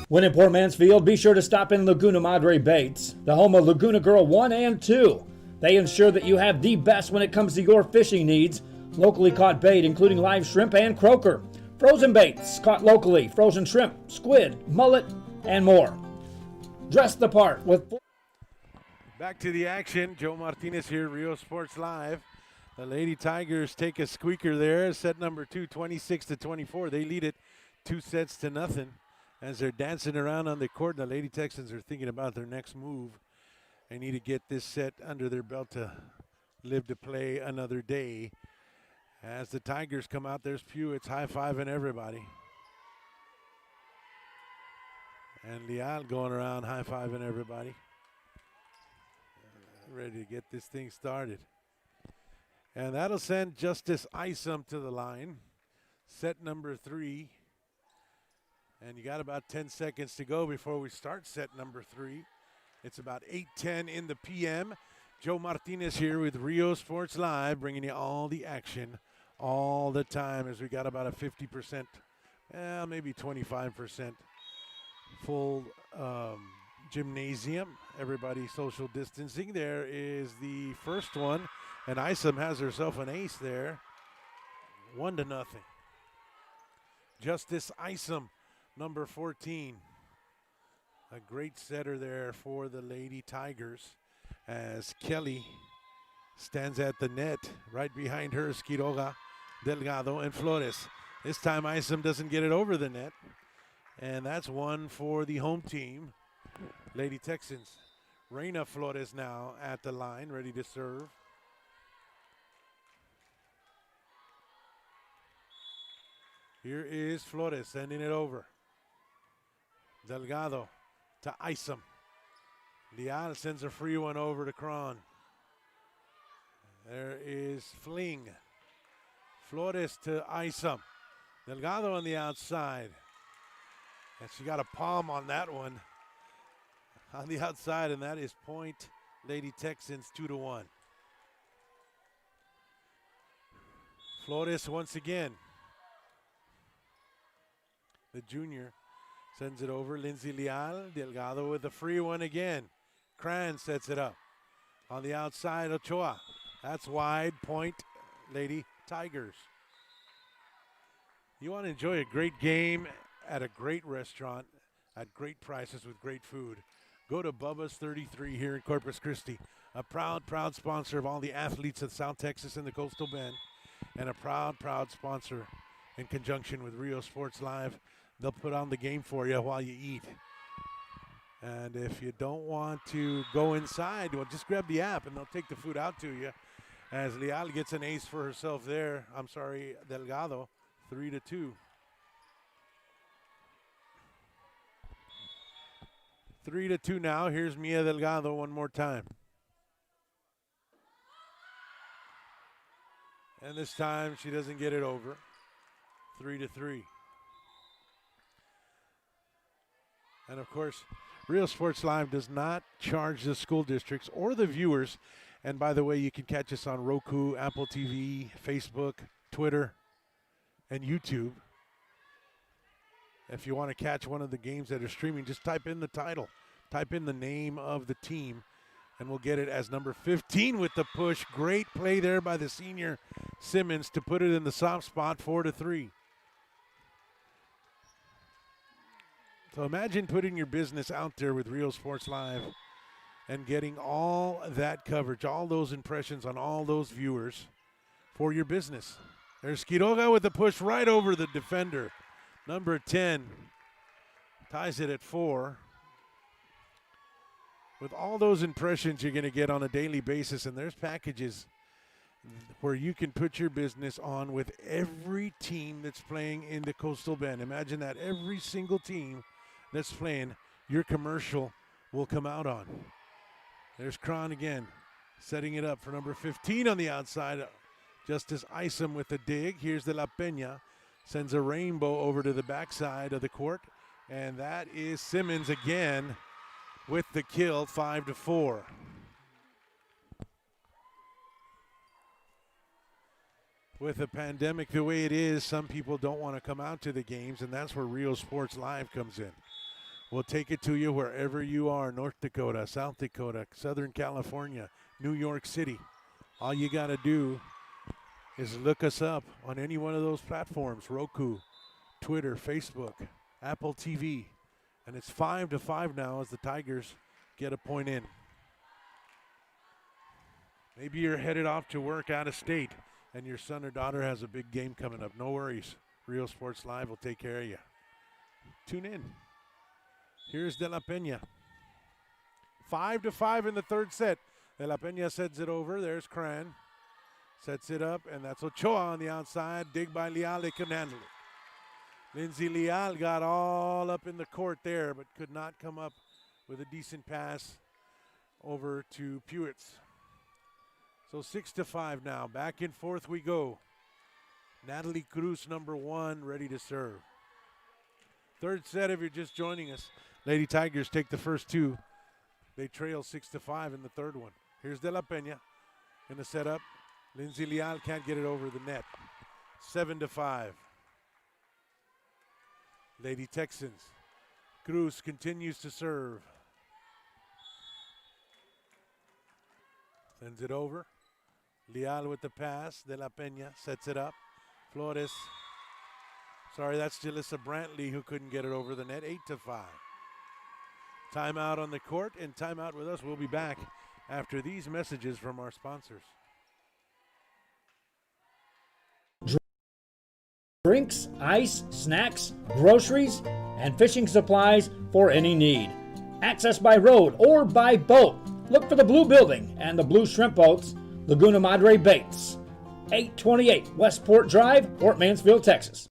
When in Port Mansfield, be sure to stop in Laguna Madre Baits, the home of Laguna Girl 1 and 2. They ensure that you have the best when it comes to your fishing needs. Locally caught bait, including live shrimp and croaker. Frozen baits caught locally, frozen shrimp, squid, mullet, and more. Dress the part with... Back to the action. Joe Martinez here, Rio Sports Live. The Lady Tigers take a squeaker there. Set number 2, 26-24. They lead it 2-0 as they're dancing around on the court. The Lady Texans are thinking about their next move. They need to get this set under their belt to live to play another day. As the Tigers come out, there's Pewitz high-fiving everybody. And Leal going around high-fiving everybody. Ready to get this thing started. And that'll send Justice Isom to the line. Set number 3. And you got about 10 seconds to go before we start set number 3. It's about 8:10 in the p.m. Joe Martinez here with Rio Sports Live, bringing you all the action all the time as we got about a 50%, maybe 25% full gymnasium. Everybody social distancing. There is the first one, and Isom has herself an ace there. 1-0. Justice Isom, number 14. A great setter there for the Lady Tigers as Kelly stands at the net. Right behind her, Quiroga, Delgado, and Flores. This time Isom doesn't get it over the net. And that's one for the home team, Lady Texans. Reina Flores now at the line, ready to serve. Here is Flores sending it over. Delgado to Isom. Leal sends a free one over to Cron. There is Fling. Flores to Isom. Delgado on the outside. And she got a palm on that one on the outside, and that is point Lady Texans 2-1. Flores once again. The junior sends it over. Lindsay Leal. Delgado with the free one again. Cran sets it up. On the outside, Ochoa. That's wide. Point, Lady Tigers. You want to enjoy a great game at a great restaurant at great prices with great food. Go to Bubba's 33 here in Corpus Christi. A proud sponsor of all the athletes of South Texas and the Coastal Bend. And a proud sponsor in conjunction with Rio Sports Live. They'll put on the game for you while you eat. And if you don't want to go inside, well, just grab the app and they'll take the food out to you. As Leal gets an ace for herself there. I'm sorry, Delgado, 3-2. 3-2 now. Here's Mia Delgado one more time. And this time she doesn't get it over. 3-3. And of course, Real Sports Live does not charge the school districts or the viewers. And by the way, you can catch us on Roku, Apple TV, Facebook, Twitter, and YouTube. If you want to catch one of the games that are streaming, just type in the title, type in the name of the team, and we'll get it as number 15 with the push. Great play there by the senior Simmons to put it in the soft spot, 4-3. So imagine putting your business out there with Real Sports Live and getting all that coverage, all those impressions on all those viewers for your business. There's Quiroga with the push right over the defender. Number 10 ties it at 4. With all those impressions you're going to get on a daily basis, and there's packages where you can put your business on with every team that's playing in the Coastal Bend. Imagine that every single team that's playing, your commercial will come out on. There's Cron again, setting it up for number 15 on the outside. Justice Isom with the dig. Here's De La Peña. Sends a rainbow over to the backside of the court. And that is Simmons again with the kill, 5-4. With the pandemic the way it is, some people don't want to come out to the games, and that's where Real Sports Live comes in. We'll take it to you wherever you are, North Dakota, South Dakota, Southern California, New York City. All you got to do is look us up on any one of those platforms, Roku, Twitter, Facebook, Apple TV. And it's 5-5 now as the Tigers get a point in. Maybe you're headed off to work out of state and your son or daughter has a big game coming up. No worries. Real Sports Live will take care of you. Tune in. Here's De La Peña. 5-5 in the third set. De La Peña sets it over. There's Cran. Sets it up, and that's Ochoa on the outside. Dig by Leal. They couldn't handle it. Lindsay Leal got all up in the court there, but could not come up with a decent pass over to Pewitz. So 6-5 now. Back and forth we go. Natalie Cruz, number 1, ready to serve. Third set if you're just joining us. Lady Tigers take the first 2. They trail 6-5 in the third one. Here's De La Peña in the setup. Lindsay Leal can't get it over the net. 7-5. Lady Texans. Cruz continues to serve. Sends it over. Leal with the pass. De La Peña sets it up. Flores. Sorry, that's Jalissa Brantley who couldn't get it over the net. 8-5. Timeout on the court and timeout with us. We'll be back after these messages from our sponsors. Drinks, ice, snacks, groceries, and fishing supplies for any need. Access by road or by boat. Look for the Blue Building and the Blue Shrimp Boats, Laguna Madre Baits. 828 Westport Drive, Fort Mansfield, Texas.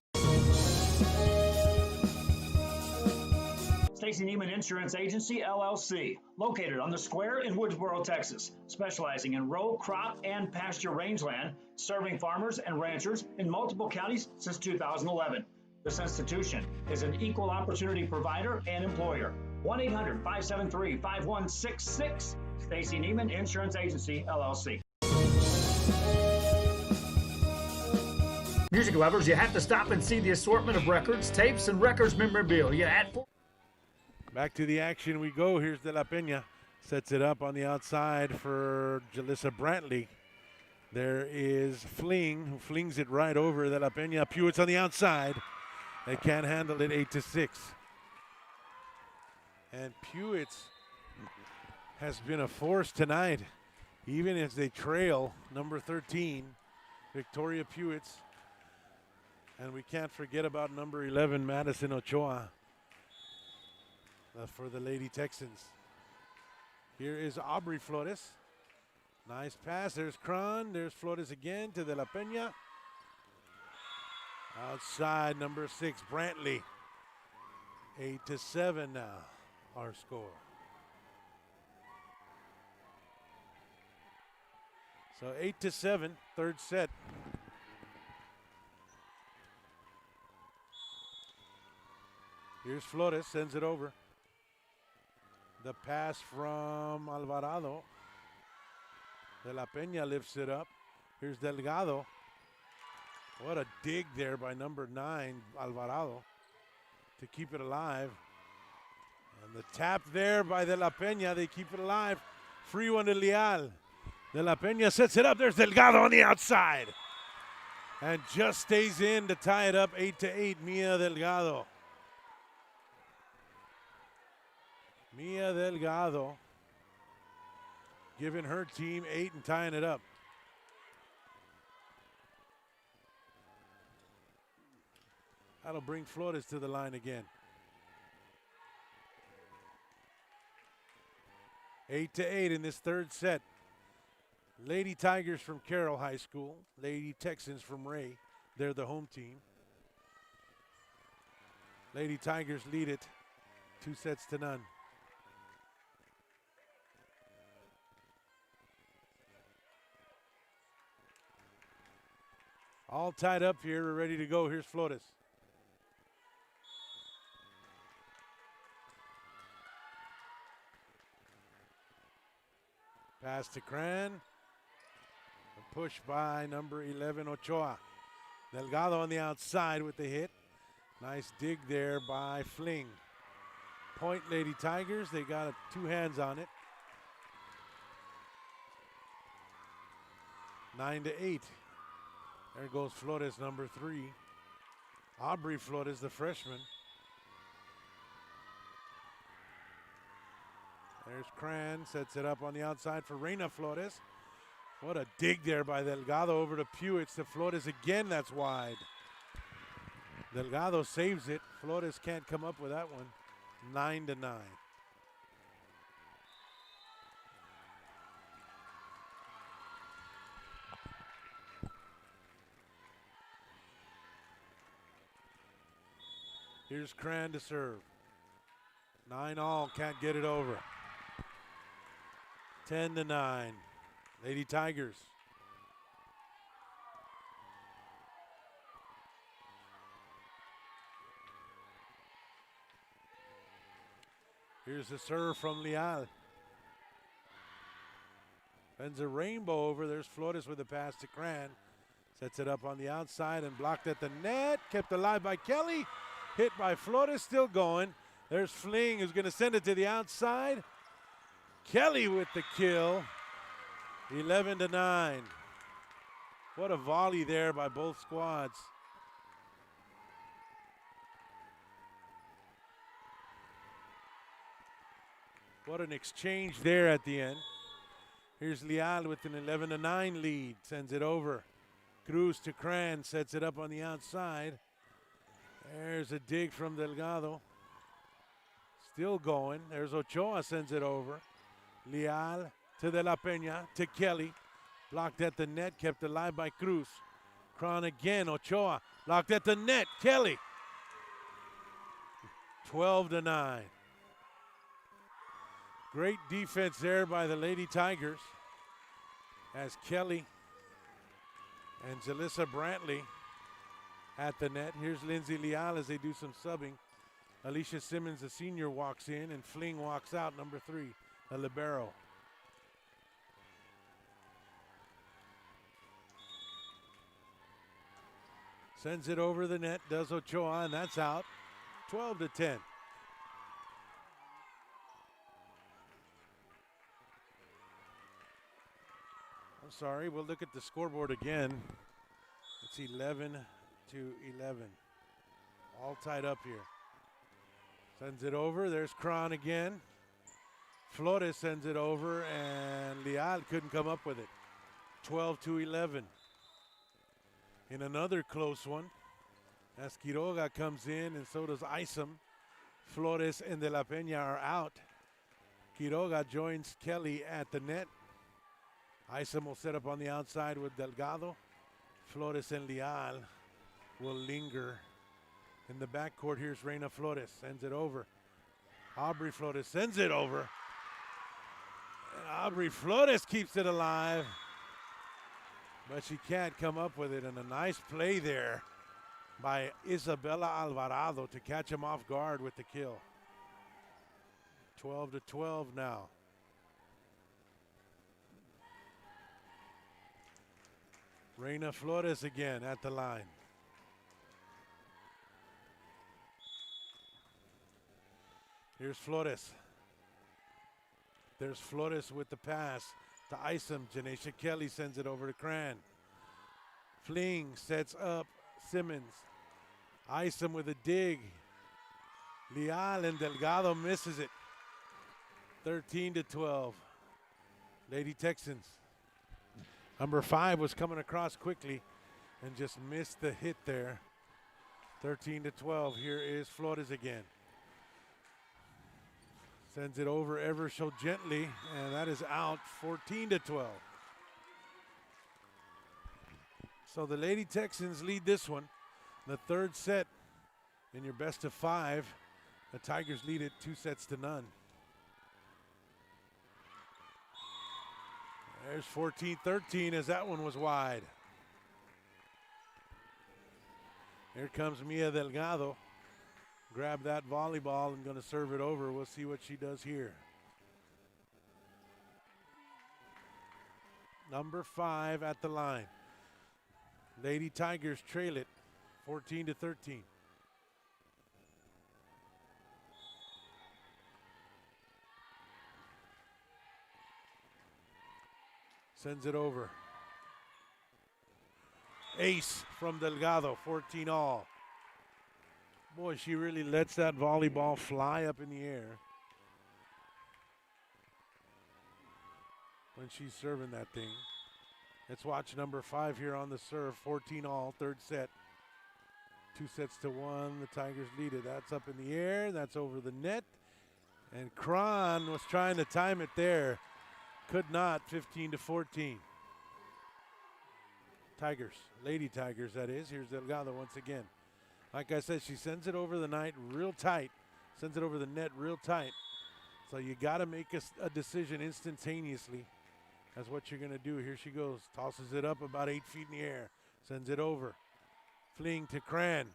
Stacy Neiman Insurance Agency, LLC, located on the Square in Woodsboro, Texas, specializing in row, crop, and pasture rangeland, serving farmers and ranchers in multiple counties since 2011. This institution is an equal opportunity provider and employer. 1-800-573-5166. Stacy Neiman Insurance Agency, LLC. Music lovers, you have to stop and see the assortment of records, tapes, and records memorabilia at Back to the action we go. Here's De La Peña. Sets it up on the outside for Jalissa Brantley. There is Fling, who flings it right over De La Peña. Pewitz on the outside. They can't handle it, 8-6. And Pewitz has been a force tonight, even as they trail number 13, Victoria Pewitz. And we can't forget about number 11, Madison Ochoa. For the Lady Texans. Here is Aubrey Flores. Nice pass. There's Cron. There's Flores again to De La Peña. Outside, number 6, Brantley. 8-7 now, our score. So 8-7, third set. Here's Flores, sends it over. The pass from Alvarado. De La Peña lifts it up. Here's Delgado. What a dig there by number 9, Alvarado, to keep it alive. And the tap there by De La Peña. They keep it alive. Free one to Leal. De La Peña sets it up. There's Delgado on the outside. And just stays in to tie it up 8-8. Mia Delgado. Mia Delgado giving her team 8 and tying it up. That'll bring Flores to the line again. 8-8 in this third set. Lady Tigers from Carroll High School. Lady Texans from Ray. They're the home team. Lady Tigers lead it 2-0. All tied up here. We're ready to go. Here's Flores. Pass to Cran. A push by number 11, Ochoa. Delgado on the outside with the hit. Nice dig there by Fling. Point Lady Tigers. They got 2 hands on it. 9-8. There goes Flores, number 3. Aubrey Flores, the freshman. There's Cran, sets it up on the outside for Reina Flores. What a dig there by Delgado over to Pewits to Flores again, that's wide. Delgado saves it. Flores can't come up with that one. 9-9. Here's Cran to serve. 9-all, can't get it over. 10-9. Lady Tigers. Here's the serve from Leal. Sends a rainbow over. There's Flores with the pass to Cran. Sets it up on the outside and blocked at the net. Kept alive by Kelly. Hit by Flores, still going. There's Fling who's going to send it to the outside. Kelly with the kill. 11-9. What a volley there by both squads. What an exchange there at the end. Here's Leal with an 11-9 lead. Sends it over. Cruz to Cran. Sets it up on the outside. There's a dig from Delgado. Still going. There's Ochoa, sends it over. Leal to De La Peña, to Kelly. Blocked at the net, kept alive by Cruz. Cron again, Ochoa. Blocked at the net, Kelly. 12-9. Great defense there by the Lady Tigers. As Kelly and Jalissa Brantley at the net. Here's Lindsay Leal as they do some subbing. Alicia Simmons, the senior, walks in, and Fling walks out, number 3, a libero. Sends it over the net, does Ochoa, and that's out. 12-10. I'm sorry, we'll look at the scoreboard again. It's 11-11. All tied up here. Sends it over. There's Cron again. Flores sends it over, and Leal couldn't come up with it. 12-11. In another close one, as Quiroga comes in, and so does Isom. Flores and De La Peña are out. Quiroga joins Kelly at the net. Isom will set up on the outside with Delgado. Flores and Leal will linger in the backcourt. Here's Reina Flores, sends it over. Aubrey Flores sends it over. And Aubrey Flores keeps it alive, but she can't come up with it. And a nice play there by Isabella Alvarado to catch him off guard with the kill. 12-12 now. Reina Flores again at the line. Here's Flores. There's Flores with the pass to Isom. Janesha Kelly sends it over to Cran. Fling sets up Simmons. Isom with a dig. Leal and Delgado misses it. 13-12. Lady Texans. Number 5 was coming across quickly and just missed the hit there. 13-12. Here is Flores again. Sends it over ever so gently, and that is out. 14-12. So the Lady Texans lead this one. The third set in your best of 5. The Tigers lead it 2-0. There's 14-13 as that one was wide. Here comes Mia Delgado. Grab that volleyball and going to serve it over. We'll see what she does here. Number 5 at the line. Lady Tigers trail it 14-13. Sends it over. Ace from Delgado, 14-all. Boy, she really lets that volleyball fly up in the air when she's serving that thing. Let's watch number 5 here on the serve. 14-all, third set. 2-1. The Tigers lead it. That's up in the air. That's over the net. And Cron was trying to time it there. Could not. 15-14. Tigers, Lady Tigers, that is. Here's Delgado once again. Like I said, she sends it over the net real tight. Sends it over the net real tight. So you got to make a decision instantaneously. That's what you're going to do. Here she goes. Tosses it up about 8 feet in the air. Sends it over. Fleeing to Cran.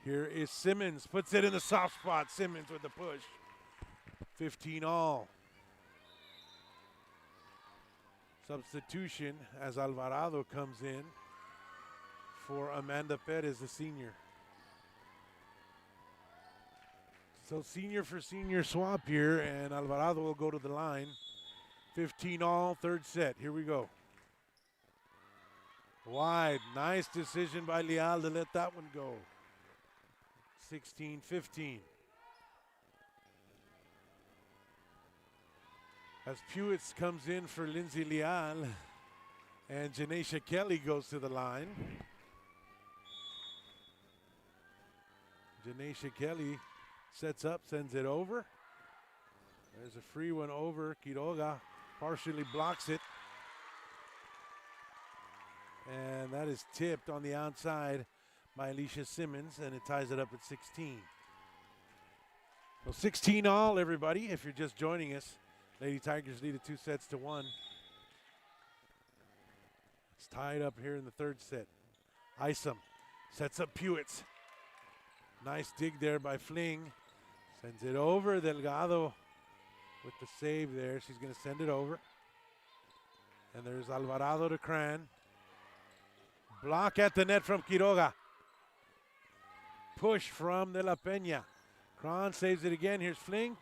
Here is Simmons. Puts it in the soft spot. Simmons with the push. 15-all. Substitution as Alvarado comes in for Amanda Perez, the senior. So senior for senior swap here, and Alvarado will go to the line. 15-all, third set. Here we go. Wide. Nice decision by Leal to let that one go. 16-15. As Pewitz comes in for Lindsay Leal, and Janesha Kelly goes to the line. Janesha Kelly sets up, sends it over. There's a free one over. Quiroga partially blocks it. And that is tipped on the outside by Alicia Simmons, and it ties it up at 16. So 16-all, everybody, if you're just joining us. Lady Tigers lead it 2-1. It's tied up here in the third set. Isom sets up Pewitz. Nice dig there by Fling. Sends it over. Delgado with the save there. She's going to send it over. And there's Alvarado to Cran. Block at the net from Quiroga. Push from De La Peña. Cran saves it again. Here's Fling.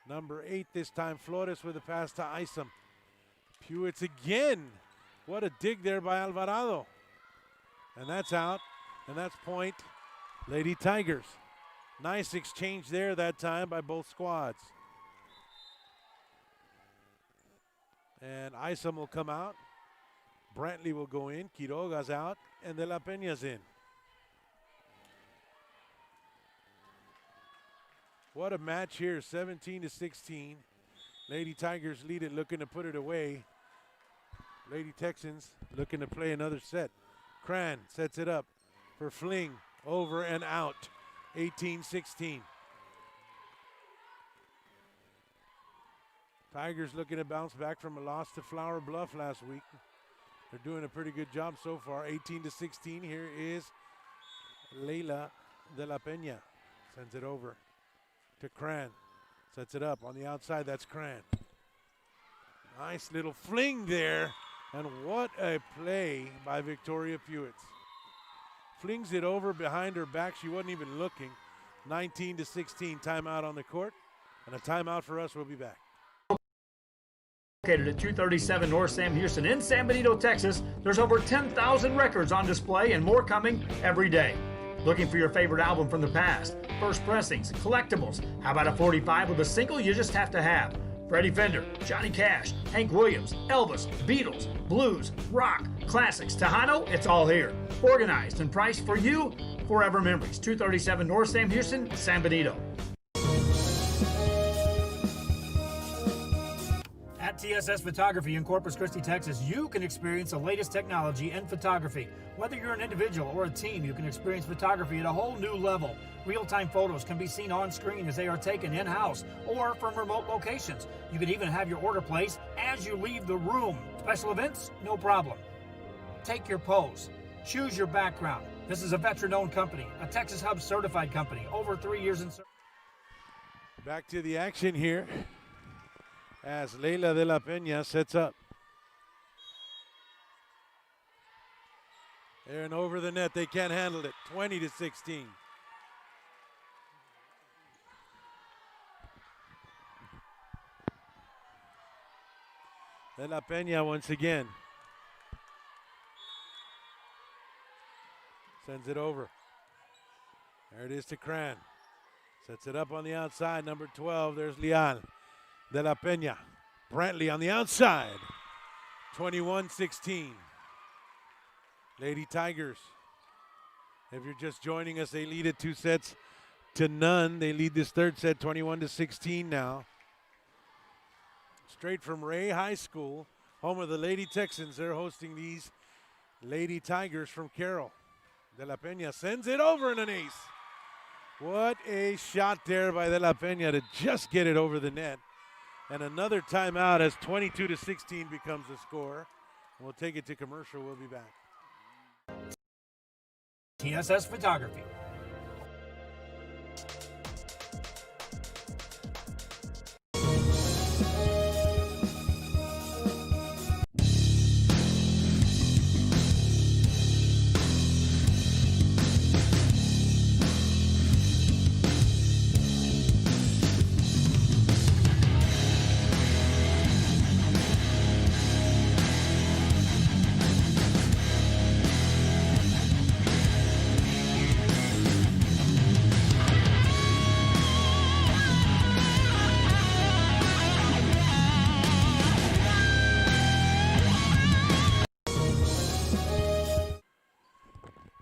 Number 8 this time. Flores with a pass to Isom. Pewitz again. What a dig there by Alvarado. And that's out. And that's point. Lady Tigers. Nice exchange there that time by both squads. And Isom will come out. Brantley will go in. Quiroga's out. And De La Peña's in. What a match here. 17-16. Lady Tigers lead it, looking to put it away. Lady Texans looking to play another set. Cran sets it up for Fling. Over and out. 18-16. Tigers looking to bounce back from a loss to Flower Bluff last week. They're doing a pretty good job so far. 18-16. Here is Leila De La Peña. Sends it over to Cran. Sets it up on the outside. That's Cran. Nice little fling there. And what a play by Victoria Pewitz. Flings it over behind her back. She wasn't even looking. 19-16 timeout on the court. And a timeout for us. We'll be back. Located at 237 North Sam Houston in San Benito, Texas, there's over 10,000 records on display and more coming every day. Looking for your favorite album from the past? First pressings, collectibles. How about a 45 with a single you just have to have? Freddie Fender, Johnny Cash, Hank Williams, Elvis, Beatles, blues, rock, classics, Tejano, it's all here. Organized and priced for you. Forever Memories, 237 North Sam Houston, San Benito. At TSS Photography in Corpus Christi, Texas, you can experience the latest technology in photography. Whether you're an individual or a team, you can experience photography at a whole new level. Real-time photos can be seen on screen as they are taken in-house or from remote locations. You can even have your order placed as you leave the room. Special events? No problem. Take your pose. Choose your background. This is a veteran-owned company, a Texas Hub certified company, over 3 years in service. Back to the action here as Leila de la Peña sets up. There and over the net, they can't handle it. 20-16. De la Peña once again. Sends it over. There it is to Cran. Sets it up on the outside, number 12. There's Leal. De la Peña. Brantley on the outside. 21-16. Lady Tigers. If you're just joining us, they lead it 2-0. They lead this third set 21-16 now. Straight from Ray High School, home of the Lady Texans. They're hosting these Lady Tigers from Carroll. De la Peña sends it over in an ace. What a shot there by De la Peña to just get it over the net. And another timeout as 22-16 becomes the score. We'll take it to commercial. We'll be back. TSS Photography.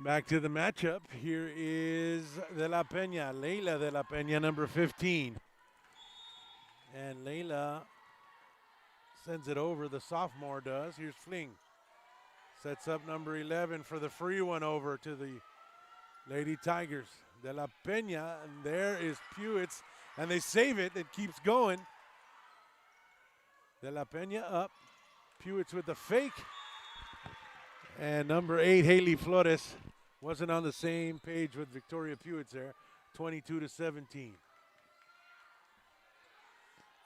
Back to the matchup. Here is De la Peña, Leila De la Peña, number 15. And Leila sends it over, the sophomore does. Here's Fling. Sets up number 11 for the free one over to the Lady Tigers. De la Peña, and there is Pewitz, and they save it. It keeps going. De la Peña up. Pewitz with the fake. And number 8, Haley Flores, wasn't on the same page with Victoria Pewitz there. 22-17.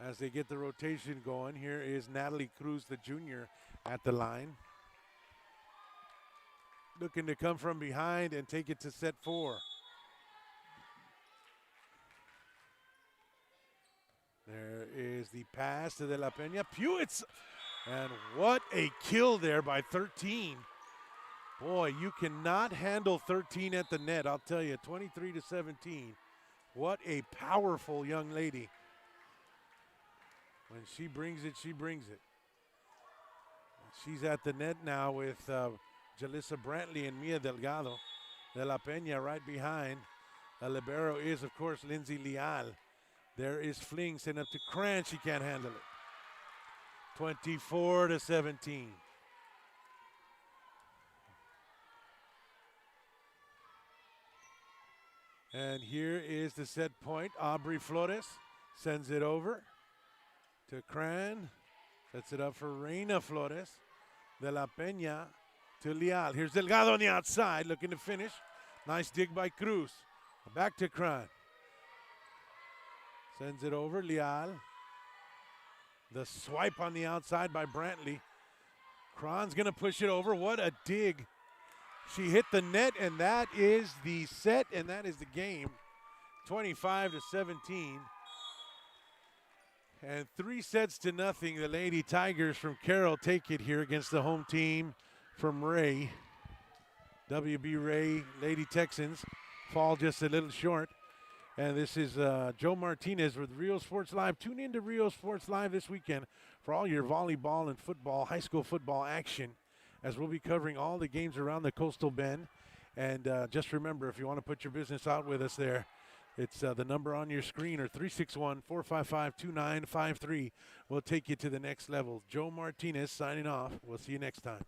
As they get the rotation going, here is Natalie Cruz, the junior, at the line. Looking to come from behind and take it to set 4. There is the pass to De la Peña. Pewitz, and what a kill there by 13. Boy, you cannot handle 13 at the net, I'll tell you. 23-17. What a powerful young lady. When she brings it, she brings it. She's at the net now with Jalissa Brantley and Mia Delgado. De la Peña right behind. A libero is, of course, Lindsay Leal. There is Fling sent up to Cran. She can't handle it. 24-17. And here is the set point. Aubrey Flores sends it over to Cran. Sets it up for Reina Flores. De la Peña to Leal. Here's Delgado on the outside looking to finish. Nice dig by Cruz. Back to Cran. Sends it over, Leal. The swipe on the outside by Brantley. Cron's going to push it over. What a dig. She hit the net, and that is the set, and that is the game. 25-17. And 3-0. The Lady Tigers from Carroll take it here against the home team from Ray. WB Ray Lady Texans fall just a little short. And this is Joe Martinez with Rio Sports Live. Tune in to Rio Sports Live this weekend for all your volleyball and football, high school football action, as we'll be covering all the games around the Coastal Bend. And just remember, if you want to put your business out with us there, it's the number on your screen, or 361-455-2953. We'll take you to the next level. Joe Martinez signing off. We'll see you next time.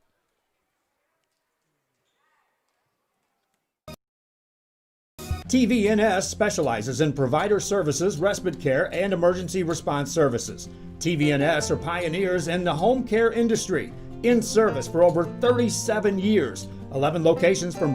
TVNS specializes in provider services, respite care, and emergency response services. TVNS are pioneers in the home care industry, in service for over 37 years. 11 locations from